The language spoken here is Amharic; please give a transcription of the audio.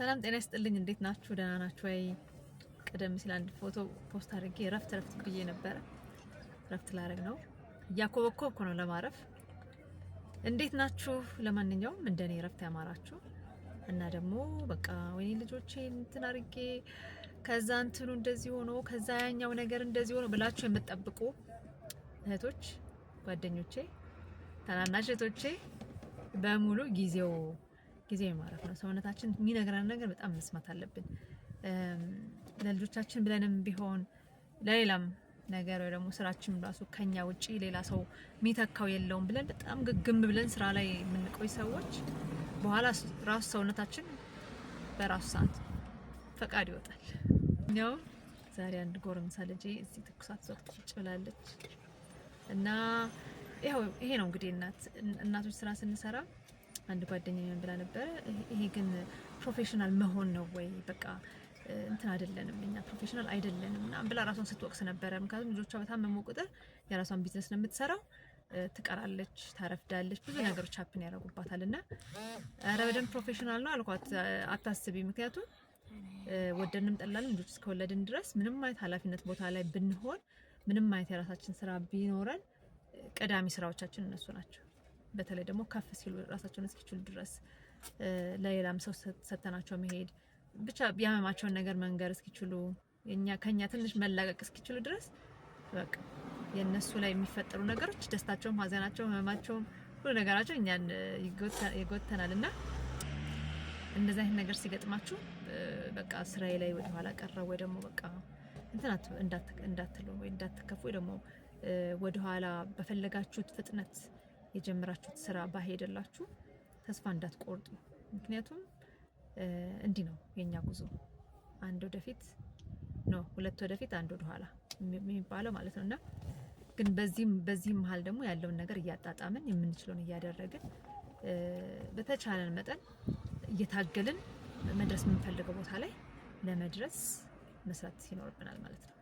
ሰላም ጤና ይስጥልኝ። እንዴት ናችሁ? ደህና ናችሁ ወይ? ቀደም ሲል አንድ ፎቶ ፖስት አድርጌ ረፍት ብዬ ነበር። ረፍት ላረግ ነው፣ እያኮበኮብኩ ነው ለማረፍ። እንዴት ናችሁ? ለማንኛውም እንደኔ ረፍት ያማራችሁ እና ደግሞ በቃ ወይኔ ልጆቼ እንትን አድርጌ ከዛ እንትኑ እንደዚህ ሆኖ ከዛ ያኛው ነገር እንደዚህ ሆኖ ብላችሁ የምትጠብቁ እህቶች፣ ጓደኞቼ፣ ታናናሽ እህቶቼ በሙሉ ጊዜው ማረፍ ነው። ሰውነታችን የሚነግረን ነገር በጣም መስማት አለብን። ለልጆቻችን ብለንም ቢሆን ለሌላም ነገር ወይ ደግሞ ስራችን ራሱ ከኛ ውጪ ሌላ ሰው የሚተካው የለውም ብለን በጣም ግግም ብለን ስራ ላይ የምንቆይ ሰዎች በኋላ ራሱ ሰውነታችን በራሱ ሰዓት ፈቃድ ይወጣል። ያው ዛሬ አንድ ጎረምሳ ልጄ እዚህ ትኩሳት ዞት ቁጭ ብላለች እና ይሄ ነው እንግዲህ እናቶች ስራ ስንሰራ አንድ ጓደኛዬ ምን ብላ ነበር፣ ይሄ ግን ፕሮፌሽናል መሆን ነው ወይ? በቃ እንትን አይደለንም፣ እኛ ፕሮፌሽናል አይደለንም እና ብላ ራሷን ስትወቅስ ነበረ። ምክንያቱም ልጆቿ በታመሙ ቁጥር የራሷን ቢዝነስ ነው የምትሰራው፣ ትቀራለች፣ ታረፍዳለች፣ ብዙ ነገሮች ሀፕን ያደርጉባታል። እና ኧረ በደንብ ፕሮፌሽናል ነው አልኳት። አታስቢ፣ ምክንያቱም ወደድንም ጠላንም ልጆች እስከወለድን ድረስ ምንም አይነት ኃላፊነት ቦታ ላይ ብንሆን፣ ምንም አይነት የራሳችን ስራ ቢኖረን ቀዳሚ ስራዎቻችን እነሱ ናቸው። በተለይ ደግሞ ከፍ ሲሉ ራሳቸውን እስኪችሉ ድረስ ለሌላም ሰው ሰተናቸው መሄድ ብቻ ያመማቸውን ነገር መንገር እስኪችሉ ከኛ ትንሽ መላቀቅ እስኪችሉ ድረስ በቃ የነሱ ላይ የሚፈጠሩ ነገሮች ደስታቸውም፣ ሀዘናቸውም፣ ህመማቸውም ሁሉ ነገራቸው እኛን ይጎተናል። እና እንደዚህ አይነት ነገር ሲገጥማችሁ በቃ ስራዬ ላይ ወደ ኋላ ቀረው ወይ ደግሞ በቃ እንዳትሉ ወይ እንዳትከፉ ወይ ደግሞ ወደ ኋላ በፈለጋችሁት ፍጥነት የጀመራችሁት ስራ ባሄደላችሁ ተስፋ እንዳትቆርጡ። ምክንያቱም እንዲህ ነው የኛ ጉዞ፣ አንድ ወደፊት ነው፣ ሁለት ወደፊት አንድ ወደ ኋላ የሚባለው ማለት ነውና ግን በዚህም መሀል ደግሞ ያለውን ነገር እያጣጣምን የምንችለውን እያደረግን በተቻለን መጠን እየታገልን መድረስ የምንፈልገው ቦታ ላይ ለመድረስ መስራት ይኖርብናል ማለት ነው።